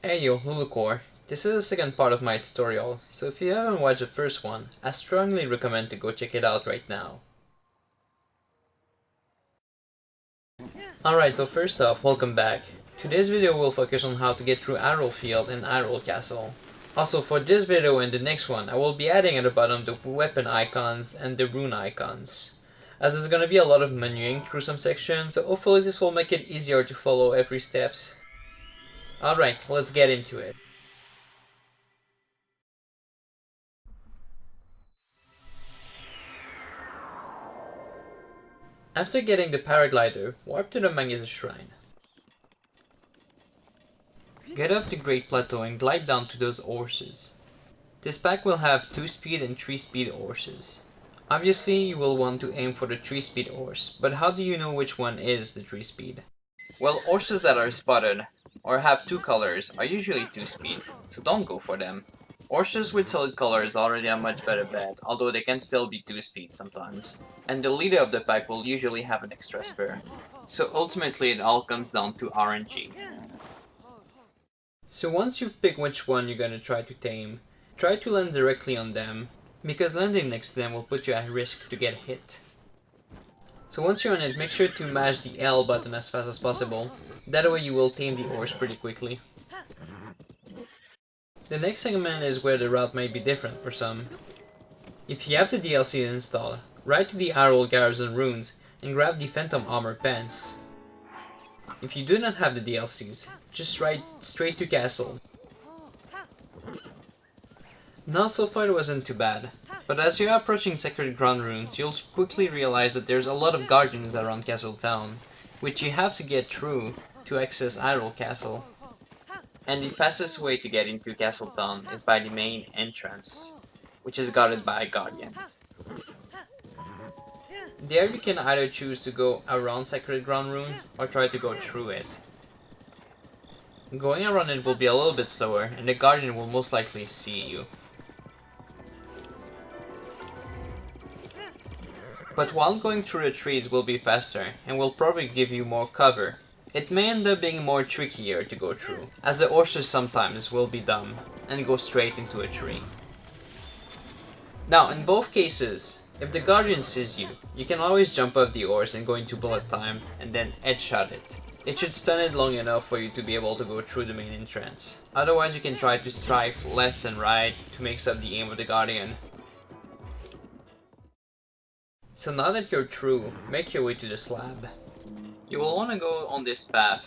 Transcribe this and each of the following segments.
Hey yo, Lulucore. This is the second part of my tutorial, so if you haven't watched the first one, I strongly recommend to go check it out right now. Alright, so first off, welcome back. Today's video will focus on how to get through Hyrule Field and Hyrule Castle. Also, for this video and the next one, I will be adding at the bottom the weapon icons and the rune icons, as there's gonna be a lot of menuing through some sections, so hopefully this will make it easier to follow every steps. Alright, let's get into it. After getting the paraglider, warp to the Mangy's shrine. Get up the Great Plateau and glide down to those horses. This pack will have 2 speed and 3 speed horses. Obviously you will want to aim for the 3 speed horse, but how do you know which one is the 3 speed? Well, horses that are spotted, or have 2 colors, are usually 2 speeds, so don't go for them. Horses with solid colors are already a much better bet, although they can still be 2 speeds sometimes. And the leader of the pack will usually have an extra spare. So ultimately it all comes down to RNG. So once you've picked which one you're gonna try to tame, try to land directly on them, because landing next to them will put you at risk to get hit. So once you're on it, make sure to mash the L button as fast as possible, that way you will tame the horse pretty quickly. The next segment is where the route may be different for some. If you have the DLC installed, ride to the Hyrule Garrison runes and grab the Phantom Armor Pants. If you do not have the DLCs, just ride straight to Castle. Now so far it wasn't too bad, but as you're approaching Sacred Ground runes, you'll quickly realize that there's a lot of guardians around Castle Town, which you have to get through to access Hyrule Castle. And the fastest way to get into Castle Town is by the main entrance, which is guarded by guardians. There you can either choose to go around Sacred Ground runes or try to go through it. Going around it will be a little bit slower, and the guardian will most likely see you. But while going through the trees will be faster, and will probably give you more cover. It may end up being more trickier to go through, as the horses sometimes will be dumb, and go straight into a tree. Now, in both cases, if the guardian sees you, you can always jump off the horse and go into bullet time, and then headshot it. It should stun it long enough for you to be able to go through the main entrance. Otherwise you can try to strafe left and right to mix up the aim of the guardian. So now that you're through, make your way to the slab. You will want to go on this path,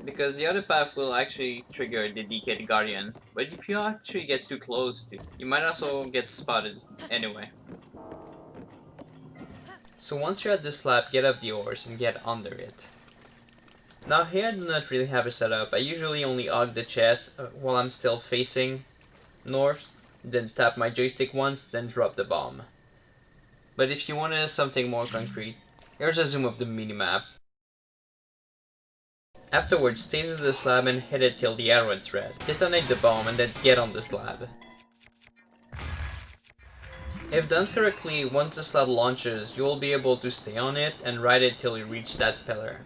because the other path will actually trigger the decayed guardian, but if you actually get too close to, you might also get spotted anyway. So once you're at the slab, get off the horse and get under it. Now here I do not really have a setup. I usually only hug the chest while I'm still facing north, then tap my joystick once, then drop the bomb. But if you wanted something more concrete, here's a zoom of the minimap. Afterwards, stasis the slab and hit it till the arrow is red. Detonate the bomb and then get on the slab. If done correctly, once the slab launches, you will be able to stay on it and ride it till you reach that pillar.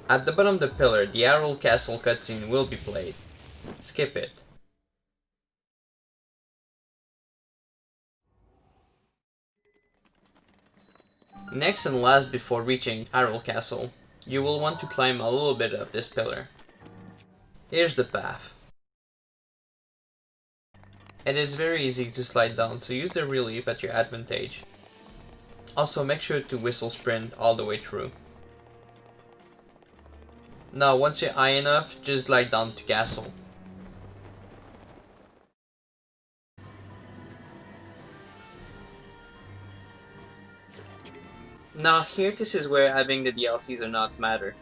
At the bottom of the pillar, the Hyrule Castle cutscene will be played. Skip it. Next and last before reaching Hyrule Castle, you will want to climb a little bit of this pillar. Here's the path. It is very easy to slide down, so use the relief at your advantage. Also make sure to whistle sprint all the way through. Now once you're high enough, just glide down to Castle. Now here this is where having the DLCs or not matter.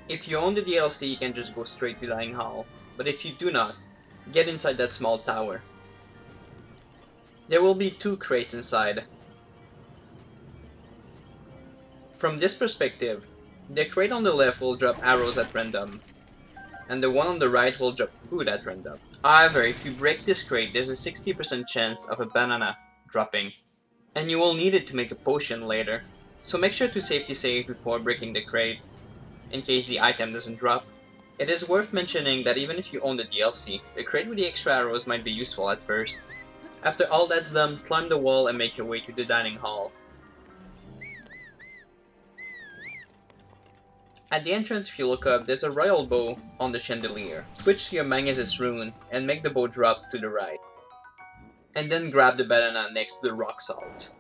If you own the DLC you can just go straight to Dying Hall, but if you do not, get inside that small tower. There will be 2 crates inside. From this perspective, the crate on the left will drop arrows at random, and the one on the right will drop food at random. However, if you break this crate, there's a 60% chance of a banana dropping, and you will need it to make a potion later. So make sure to safety save before breaking the crate, in case the item doesn't drop. It is worth mentioning that even if you own the DLC, the crate with the extra arrows might be useful at first. After all that's done, climb the wall and make your way to the dining hall. At the entrance, if you look up, there's a royal bow on the chandelier. Switch to your Magnus' rune and make the bow drop to the right. And then grab the banana next to the rock salt.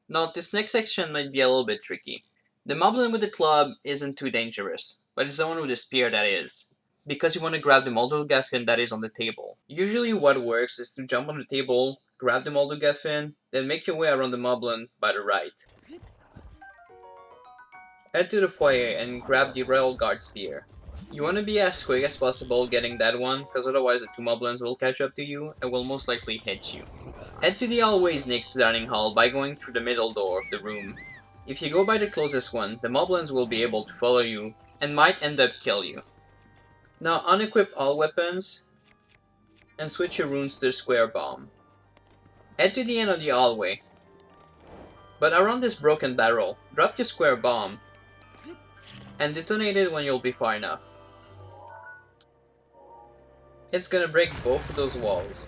Now, this next section might be a little bit tricky. The moblin with the club isn't too dangerous, but it's the one with the spear that is, because you want to grab the Moldogaffin that is on the table. Usually what works is to jump on the table, grab the Moldogaffin, then make your way around the moblin by the right. Head to the foyer and grab the Royal Guard Spear. You want to be as quick as possible getting that one, because otherwise the two moblins will catch up to you and will most likely hit you. Head to the hallways next to the dining hall by going through the middle door of the room. If you go by the closest one, the moblins will be able to follow you and might end up kill you. Now unequip all weapons and switch your runes to the square bomb. Head to the end of the hallway, but around this broken barrel, drop your square bomb and detonate it when you'll be far enough. It's gonna break both of those walls.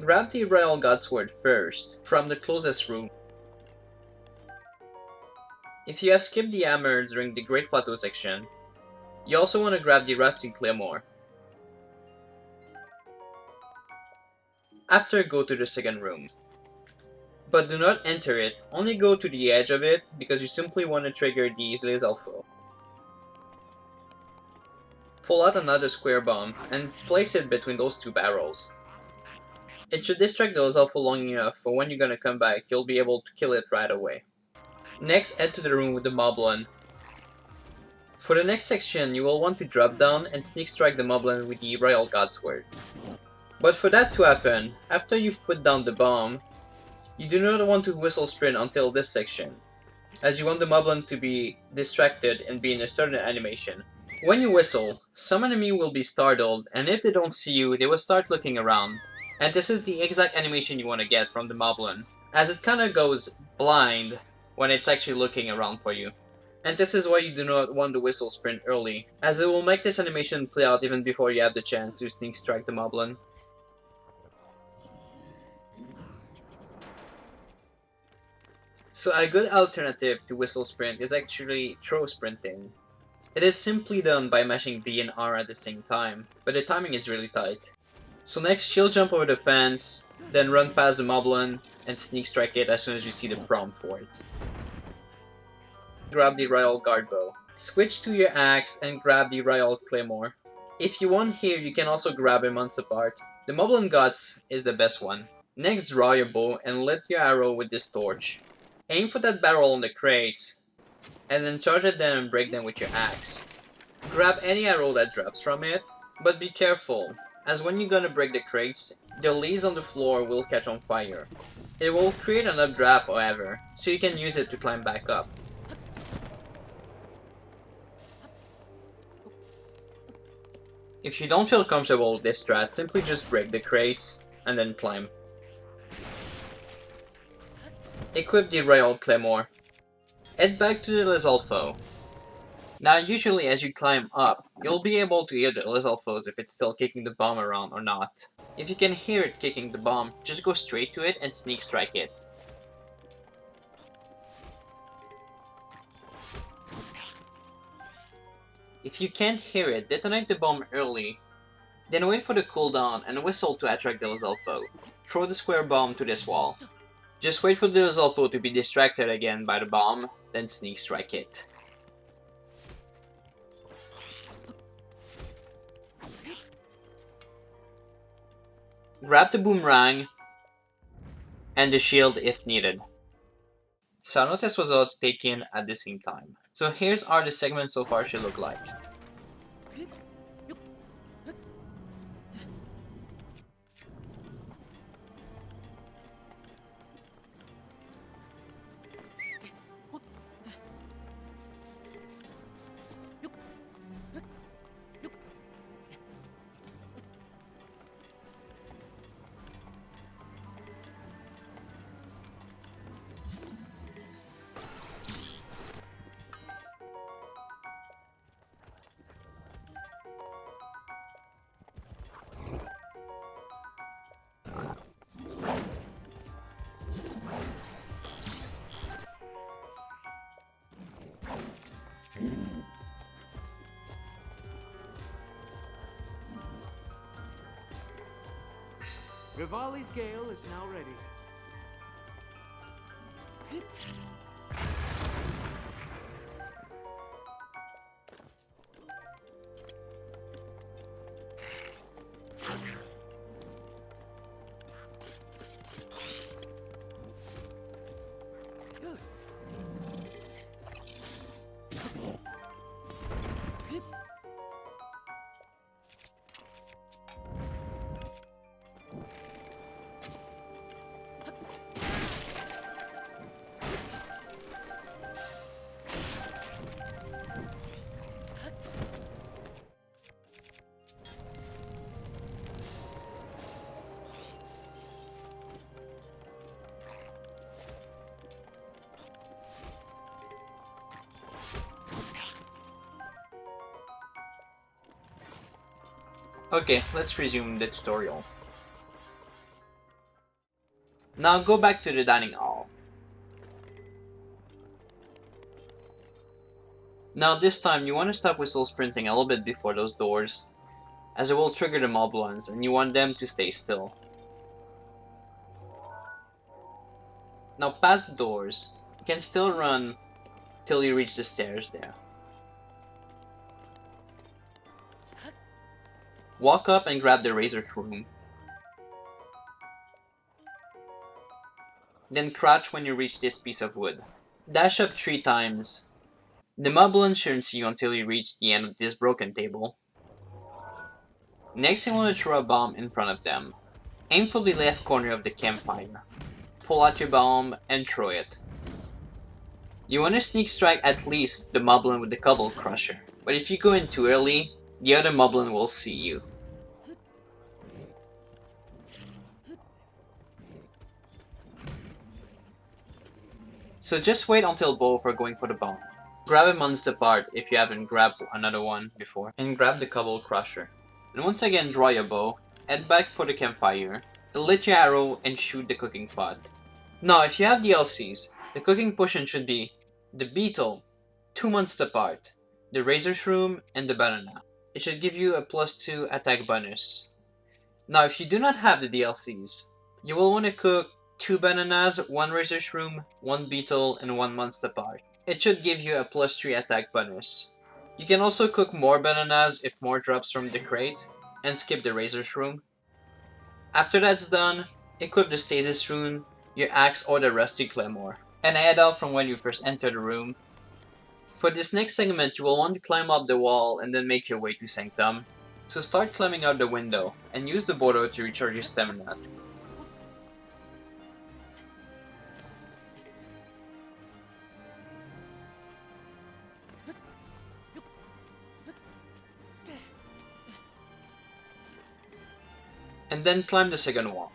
Grab the Royal Godsword first, from the closest room. If you have skipped the hammer during the Great Plateau section, you also want to grab the Rusty Claymore. After, go to the second room. But do not enter it, only go to the edge of it because you simply want to trigger the Les Alpha. Pull out another square bomb and place it between those two barrels. It should distract the Les Alpha long enough for when you're gonna come back, you'll be able to kill it right away. Next, head to the room with the moblin. For the next section, you will want to drop down and sneak strike the moblin with the Royal Godsword. But for that to happen, after you've put down the bomb, you do not want to whistle sprint until this section, as you want the moblin to be distracted and be in a certain animation. When you whistle, some enemy will be startled, and if they don't see you, they will start looking around. And this is the exact animation you want to get from the moblin, as it kinda goes blind when it's actually looking around for you. And this is why you do not want to whistle sprint early, as it will make this animation play out even before you have the chance to sneak strike the moblin. So a good alternative to whistle sprint is actually throw sprinting. It is simply done by mashing B and R at the same time, but the timing is really tight. So next, shield jump over the fence, then run past the moblin and sneak strike it as soon as you see the prompt for it. Grab the Royal Guard Bow. Switch to your axe and grab the Royal Claymore. If you want here, you can also grab a monster part. The Moblin Guts is the best one. Next, draw your bow and lit your arrow with this torch. Aim for that barrel on the crates, and then charge at them and break them with your axe. Grab any arrow that drops from it, but be careful, as when you're gonna break the crates, the leaves on the floor will catch on fire. It will create an updraft, however, so you can use it to climb back up. If you don't feel comfortable with this strat, simply just break the crates and then climb. Equip the Royal Claymore. Head back to the Lizalfo. Now usually as you climb up, you'll be able to hear the Lizalfos if it's still kicking the bomb around or not. If you can hear it kicking the bomb, just go straight to it and sneak strike it. If you can't hear it, detonate the bomb early, then wait for the cooldown and whistle to attract the Lizalfo. Throw the square bomb to this wall. Just wait for the Lizalfo to be distracted again by the bomb, then sneak strike it. Grab the boomerang and the shield if needed. Sanotes was all to take in at the same time. So here's how the segment so far should look like. Rivali's gale is now ready. Okay, let's resume the tutorial. Now go back to the dining hall. Now this time you want to stop whistle sprinting a little bit before those doors, as it will trigger the moblins and you want them to stay still. Now past the doors, you can still run till you reach the stairs there. Walk up and grab the razor's rune. Then crouch when you reach this piece of wood. Dash up 3 times. The moblin shouldn't see you until you reach the end of this broken table. Next you want to throw a bomb in front of them. Aim for the left corner of the campfire. Pull out your bomb and throw it. You want to sneak strike at least the moblin with the cobble crusher, but if you go in too early, the other moblin will see you. So just wait until both are going for the bomb. Grab a monster part if you haven't grabbed another one before, and grab the cobble crusher. And once again draw your bow, head back for the campfire, lit your arrow and shoot the cooking pot. Now if you have DLCs, the cooking potion should be the beetle, 2 monster part, the razor's rune, and the banana. It should give you a +2 attack bonus. Now if you do not have the DLCs, you will want to cook 2 bananas, 1 razor's rune, 1 beetle, and 1 monster part. It should give you a +3 attack bonus. You can also cook more bananas if more drops from the crate, and skip the razor's rune. After that's done, equip the stasis rune, your axe or the rusty claymore, and head out from when you first enter the room. For this next segment you will want to climb up the wall and then make your way to Sanctum. So start climbing out the window, and use the border to recharge your stamina. And then climb the second wall.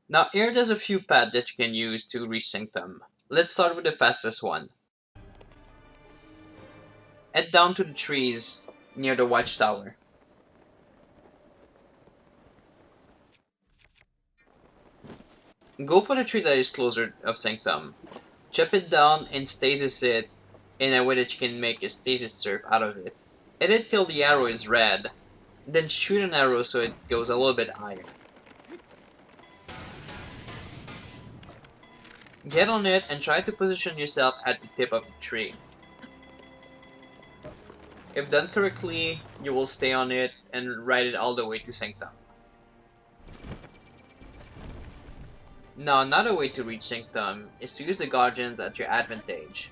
Now here there's a few paths that you can use to reach Sanctum. Let's start with the fastest one. Head down to the trees near the watchtower. Go for the tree that is closer of Sanctum. Chop it down and stasis it in a way that you can make a stasis surf out of it. Hit it till the arrow is red, then shoot an arrow so it goes a little bit higher. Get on it and try to position yourself at the tip of the tree. If done correctly, you will stay on it and ride it all the way to Sanctum. Now another way to reach Sanctum is to use the guardians at your advantage.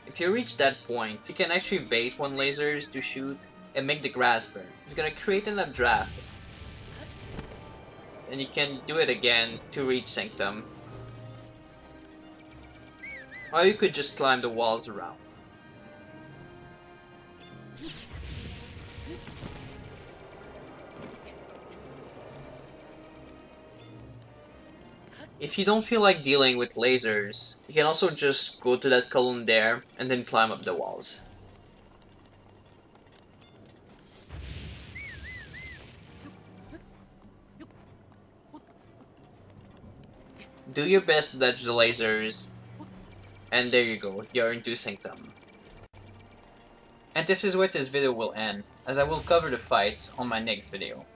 If you reach that point, you can actually bait 1 lasers to shoot and make the grass burn. It's gonna create an updraft. And you can do it again to reach Sanctum. Or you could just climb the walls around. If you don't feel like dealing with lasers, you can also just go to that column there and then climb up the walls. Do your best to dodge the lasers, and there you go, you're into Sanctum. And this is where this video will end, as I will cover the fights on my next video.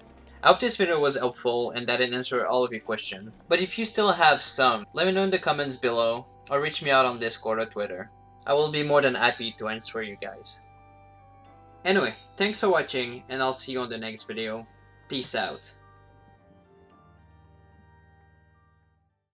I hope this video was helpful and that it answered all of your questions, but if you still have some, let me know in the comments below, or reach me out on Discord or Twitter. I will be more than happy to answer you guys. Anyway, thanks for watching, and I'll see you on the next video. Peace out.